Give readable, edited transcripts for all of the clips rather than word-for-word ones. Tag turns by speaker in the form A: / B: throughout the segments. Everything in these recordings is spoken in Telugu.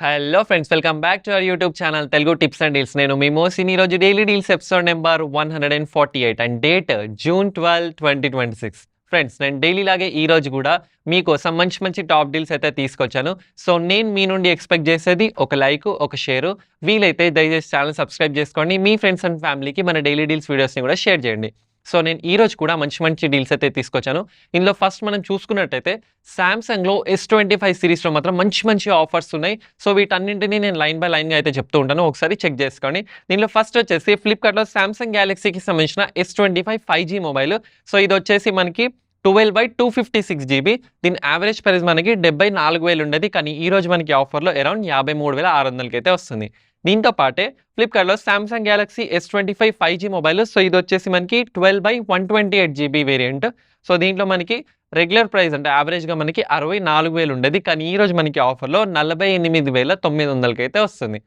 A: Hello friends, welcome back to our YouTube channel Telugu tips and deals. నేను మీ మోసిన్. ఈరోజు daily deals episode number 148 and date June 12, 2026. Friends, నేను డైలీ లాగే ఈ రోజు కూడా మీకోసం మంచి మంచి టాప్ డీల్స్ అయితే తీసుకొచ్చాను. సో నేను మీ నుండి ఎక్స్పెక్ట్ చేసేది ఒక లైక్, ఒక షేరు. వీలైతే దయచేసి ఛానల్ సబ్స్క్రైబ్ చేసుకోండి. మీ ఫ్రెండ్స్ అండ్ ఫ్యామిలీకి మన డైలీ డీల్స్ వీడియోస్ని కూడా షేర్ చేయండి. సో నేను ఈ రోజు కూడా మంచి మంచి డీల్స్ అయితే తీసుకొచ్చాను. ఇందులో ఫస్ట్ మనం చూసుకున్నట్టయితే సామ్సంగ్లో S25 సిరీస్లో మాత్రం మంచి మంచి ఆఫర్స్ ఉన్నాయి. సో వీటన్నింటినీ నేను లైన్ బై లైన్గా అయితే చెప్తూ ఉంటాను, ఒకసారి చెక్ చేసుకోండి. దీనిలో ఫస్ట్ వచ్చేసి ఫ్లిప్కార్ట్లో సామ్సంగ్ గ్యాలక్సీకి సంబంధించిన S25 5G మొబైల్. సో ఇది వచ్చేసి మనకి 12/256 GB. దీని యావరేజ్ ప్రైస్ మనకి 74,000 ఉండేది, కానీ ఈ రోజు మనకి ఆఫర్లో అరౌండ్ 53,600కి అయితే వస్తుంది. దీంతో పాటే ఫ్లిప్కార్ట్లో Samsung Galaxy S25 5G mobile. So ఇది వచ్చేసి మనకి 12/128 GB వేరియంట్. సో దీంట్లో మనకి రెగ్యులర్ ప్రైస్ అంటే యావరేజ్గా మనకి 64,000 ఉండేది, కానీ ఈ రోజు మనకి ఆఫర్లో 48,900కి అయితే వస్తుంది.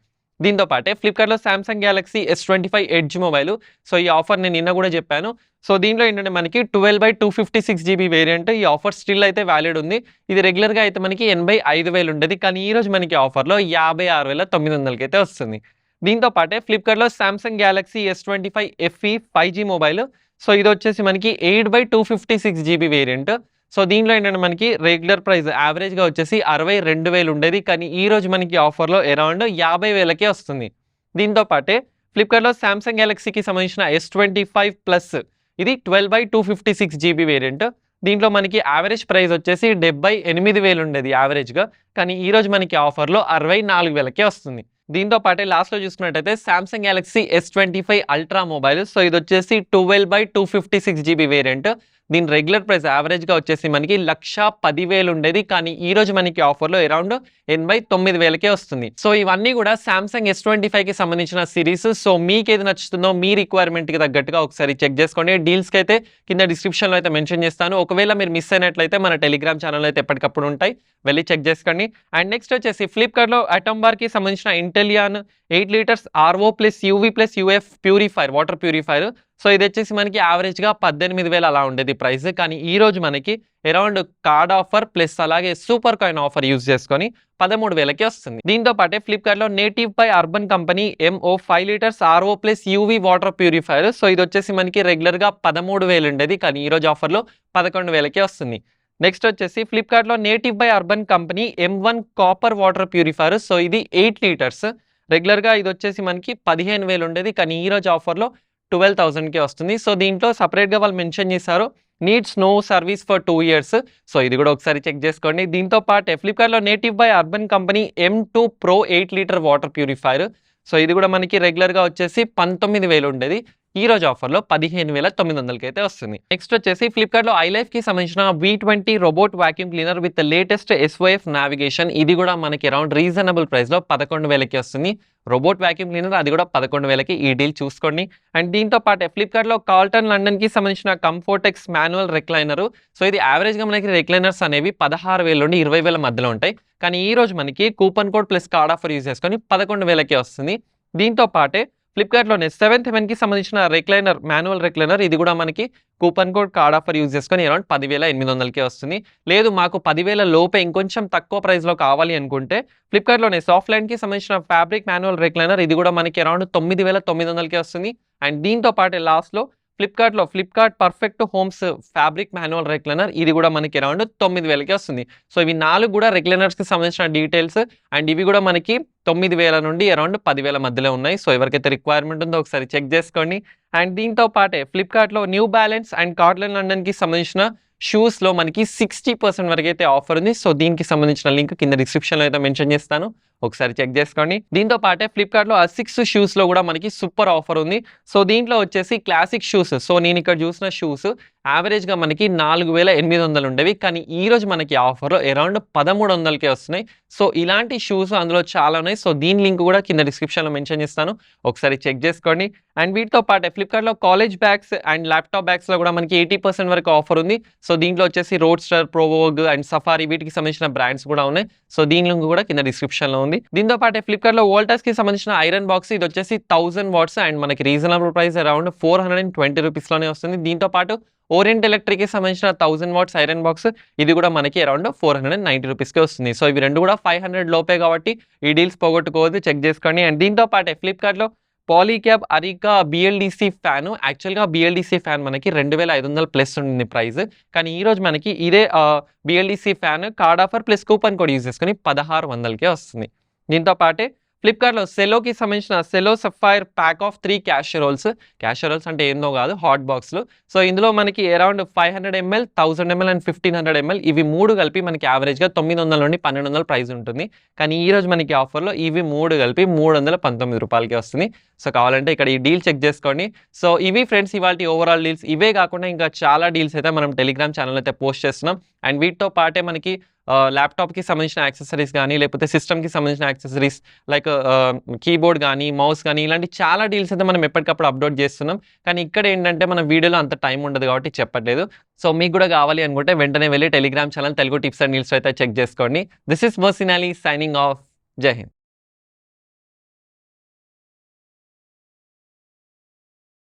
A: దీంతో పాటే ఫ్లిప్కార్ట్లో Samsung Galaxy S25 edge mobile. So ఈ ఆఫర్ నేను నిన్న కూడా చెప్పాను. సో దీంట్లో ఏంటంటే మనకి 12/256 GB వేరియంట్. ఈ ఆఫర్ స్టిల్ అయితే వ్యాలిడ్ ఉంది. ఇది రెగ్యులర్గా అయితే మనకి 85,000 ఉండేది, కానీ ఈ రోజు మనకి ఆఫర్లో 56,900కి అయితే వస్తుంది. దీంతో పాటే ఫ్లిప్కార్ట్లో Samsung Galaxy S25 FE 5G mobile. So ఇది వచ్చేసి మనకి 8/256 GB వేరియంట్. సో దీంట్లో ఏంటంటే మనకి రెగ్యులర్ ప్రైస్ యావరేజ్గా వచ్చేసి 62,000 ఉండేది, కానీ ఈ రోజు మనకి ఆఫర్లో అరౌండ్ 50,000కే వస్తుంది. దీంతో పాటే ఫ్లిప్కార్ట్లో సామ్సంగ్ గ్యాలక్సీకి సంబంధించిన S25 ప్లస్. ఇది 12/256 GB వేరియంట్. దీంట్లో మనకి యావరేజ్ ప్రైస్ వచ్చేసి 78,000 ఉండేది యావరేజ్గా, కానీ ఈ రోజు మనకి ఆఫర్లో 64,000కే వస్తుంది. దీంతో పాటే లాస్ట్లో చూసుకున్నట్టయితే Samsung Galaxy S25 ultra mobile. So ఇది వచ్చేసి 12/256 GB వేరియంట్. దీని రెగ్యులర్ ప్రైస్ యావరేజ్గా వచ్చేసి మనకి 1,10,000 ఉండేది, కానీ ఈ రోజు మనకి ఆఫర్లో అరౌండ్ 89,000కే వస్తుంది. సో ఇవన్నీ కూడా సామ్సంగ్ S25కి సంబంధించిన సిరీస్. సో మీకు ఏది నచ్చుతుందో మీ రిక్వైర్మెంట్కి తగ్గట్టుగా ఒకసారి చెక్ చేసుకోండి. డీల్స్కి అయితే కింద డిస్క్రిప్షన్లో అయితే మెన్షన్ చేస్తాను. ఒకవేళ మీరు మిస్ అయినట్లయితే మన టెలిగ్రామ్ ఛానల్ అయితే ఎప్పటికప్పుడు ఉంటాయి, వెళ్ళి చెక్ చేసుకోండి. అండ్ నెక్స్ట్ వచ్చేసి ఫ్లిప్కార్ట్లో అటమ్ బార్కి సంబంధించిన ఇంటెలియాన్ 8 litres RO plus UV plus UF purifier, water purifier. So ఇది వచ్చేసి మనకి యావరేజ్గా 18,000 అలా ఉండేది ప్రైస్, కానీ ఈ రోజు మనకి అరౌండ్ కార్డ్ ఆఫర్ ప్లస్ అలాగే సూపర్ కాయిన్ ఆఫర్ యూజ్ చేసుకొని 13,000కి వస్తుంది. దీంతో పాటే ఫ్లిప్కార్ట్లో native by Urban company MO 5 litres RO plus UV water purifier. So ఇది వచ్చేసి మనకి రెగ్యులర్గా 13,000 ఉండేది, కానీ ఈ రోజు ఆఫర్లో 11,000కే వస్తుంది. నెక్స్ట్ వచ్చేసి ఫ్లిప్కార్ట్లో native by Urban company M1 copper water purifier. So ఇది 8 లీటర్స్. రెగ్యులర్గా ఇది వచ్చేసి మనకి 15,000 ఉండేది, కానీ ఈ రోజు ఆఫర్లో 12,000కే వస్తుంది. సో దీంట్లో సపరేట్గా వాళ్ళు మెన్షన్ చేశారు needs no service for 2 years. So ఇది కూడా ఒకసారి చెక్ చేసుకోండి. దీంతో పాటే ఫ్లిప్కార్ట్లో native by Urban Company M2 Pro 8 liter water purifier. So ఇది కూడా మనకి రెగ్యులర్గా వచ్చేసి 19,000 ఉండేది, ఈ రోజు ఆఫర్లో 15,900కి అయితే వస్తుంది. నెక్స్ట్ వచ్చేసి ఫ్లిప్కార్ట్లో ఐలైఫ్కి సంబంధించిన V20 robot vacuum cleaner with latest SOF navigation. ఇది కూడా మనకి అరౌండ్ రీజనబుల్ ప్రైస్లో 11,000కి వస్తుంది. రోబోట్ వాక్యూమ్ క్లీనర్ అది కూడా 11,000కి ఈ డీల్ చూసుకోండి. అండ్ దీంతో పాటే ఫ్లిప్కార్ట్లో కార్ల్టన్ లండన్కి సంబంధించిన కంఫోర్టెక్స్ మాన్యువల్ రెక్లైనర్. సో ఇది యావరేజ్గా మనకి రెక్లైనర్స్ అనేవి 16,000 నుండి 20,000 మధ్యలో ఉంటాయి, కానీ ఈ రోజు మనకి coupon code plus card offer use చేసుకొని 11,000కే వస్తుంది. దీంతో పాటే ఫ్లిప్కార్ట్లోనే 7th హెవెన్కి సంబంధించిన రెక్లైనర్, మాన్యువల్ రెక్లైనర్. ఇది కూడా మనకి coupon code card offer use చేసుకొని అరౌండ్ 10,800కే వస్తుంది. లేదు మాకు 10,000 లోపే ఇంకొంచెం తక్కువ ప్రైస్లో కావాలి అనుకుంటే ఫ్లిప్కార్ట్లోనే సాఫ్ట్ లైన్కి సంబంధించిన ఫ్యాబ్రిక్ మాన్యువల్ రెక్లైనర్. ఇది కూడా మనకి అరౌండ్ 9,900కే వస్తుంది. అండ్ దీంతో పాటే లాస్ట్లో ఫ్లిప్కార్ట్లో Flipkart perfect homes fabric manual recliner. ఇది కూడా మనకి అరౌండ్ 9,000కే వస్తుంది. సో ఇవి 4 కూడా రెక్లైనర్స్కి సంబంధించిన డీటెయిల్స్. అండ్ ఇవి కూడా మనకి 9,000 నుండి అరౌండ్ 10,000 మధ్యలో ఉన్నాయి. సో ఎవరికైతే రిక్వైర్మెంట్ ఉందో ఒకసారి చెక్ చేసుకోండి. అండ్ దీంతో పాటే ఫ్లిప్కార్ట్లో న్యూ బ్యాలెన్స్ అండ్ కార్ల్టన్ లండన్కి సంబంధించిన షూస్లో మనకి 60% వరకు అయితే ఆఫర్ ఉంది. సో దీనికి సంబంధించిన లింక్ కింద డిస్క్రిప్షన్లో అయితే మెన్షన్ చేస్తాను, ఒకసారి చెక్ చేసుకోండి. దీంతో పాటే ఫ్లిప్కార్ట్లో ASICS షూస్లో కూడా మనకి సూపర్ ఆఫర్ ఉంది. సో దీంట్లో వచ్చేసి క్లాసిక్ షూస్. సో నేను ఇక్కడ చూసిన షూస్ యావరేజ్గా మనకి 4,800 ఉండేవి, కానీ ఈ రోజు మనకి ఆఫర్లో అరౌండ్ 1300కే వస్తున్నాయి. సో ఇలాంటి షూస్ అందులో చాలా ఉన్నాయి. సో దీని లింక్ కూడా కింద డిస్క్రిప్షన్లో మెన్షన్ చేస్తాను, ఒకసారి చెక్ చేసుకోండి. అండ్ వీటితో పాటే ఫ్లిప్కార్ట్లో కాలేజ్ బ్యాగ్స్ అండ్ ల్యాప్టాప్ బ్యాగ్స్లో కూడా మనకి 80% వరకు ఆఫర్ ఉంది. సో దీంట్లో వచ్చేసి రోడ్స్టర్, ప్రోవోగ్ అండ్ సఫారీ వీటికి సంబంధించిన బ్రాండ్స్ కూడా ఉన్నాయి. సో దీని లింక్ కూడా కింద డిస్క్రిప్షన్లో ఉంది. దీంతో పాటే ఫ్లిప్కార్ట్లో వోల్టాస్కి సంబంధించిన ఐరన్ బాక్స్. ఇది వచ్చేసి 1000 వాట్స్ అండ్ మనకి రీజనబుల్ ప్రైస్ అరౌండ్ 420 రూపీస్లోనే వస్తుంది. దీంతో పాటు ఓరియంట్ ఎలక్ట్రిక్‌కి సంబంధించిన 1000 వాట్స్ ఐరన్ బాక్స్ ఇది కూడా మనకి అరౌండ్ 490 రూపీస్‌కే వస్తుంది. సో ఇవి 2 కూడా 500 లోపే కాబట్టి ఈ డీల్స్ పోగొట్టుకోవద్దు, చెక్ చేసుకోండి. అండ్ దీంతో పాటే ఫ్లిప్‌కార్ట్‌లో పాలీక్యాబ్ అరికా BLDC ఫ్యాను యాక్చువల్‌గా BLDC ఫ్యాన్ మనకి 2500 ప్లస్ ఉండింది ప్రైస్. కానీ ఈరోజు మనకి ఇదే BLDC fan card offer plus coupon code use చేసుకొని 1600కే వస్తుంది. దీంతో పాటే ఫ్లిప్‌కార్ట్‌లో సెలోకి సంబంధించిన సెలో సఫైర్ ప్యాక్ ఆఫ్ 3 క్యాషరోల్స్. క్యాషరోల్స్ అంటే ఏందో కాదు, హాట్ బాక్స్‌లు. సో ఇందులో మనకి around 500 ml, 1000 ml and 1500 ml ఇవి 3 కలిపి మనకి యావరేజ్‌గా 900 నుండి 1200 ప్రైస్ ఉంటుంది. కానీ ఈరోజు మనకి ఆఫర్‌లో ఇవి 3 కలిపి 319 రూపాయలకే వస్తుంది. సో కావాలంటే ఇక్కడ ఈ డీల్ చెక్ చేసుకోండి. సో ఇవి ఫ్రెండ్స్ ఇవాల్టి ఓవరాల్ డీల్స్. ఇవే కాకుండా ఇంకా చాలా డీల్స్ అయితే మనం టెలిగ్రామ్ ఛానెల్‌లో అయితే పోస్ట్ చేస్తున్నాం. అండ్ వీటితో పాటే మనకి ల్యాప్‌టాప్‌కి సంబంధించిన యాక్సెసరీస్ గానీ, లేకపోతే సిస్టమ్‌కి సంబంధించిన యాక్సెసరీస్ లైక్ కీబోర్డ్ గానీ, మౌస్ గానీ ఇలాంటి చాలా డీల్స్ అయితే మనం ఎప్పటికప్పుడు అప్‌లోడ్ చేస్తున్నాం. కానీ ఇక్కడ ఏంటంటే మన వీడియోలో అంత టైం ఉండదు కాబట్టి చెప్పట్లేదు. సో మీకు కూడా కావాలి అనుకుంటే వెంటనే వెళ్లి Telegram channel Telugu tips and డీల్స్‌లో అయితే చెక్ చేసుకోండి. This is Mohsin Ali signing off. జై హింద్.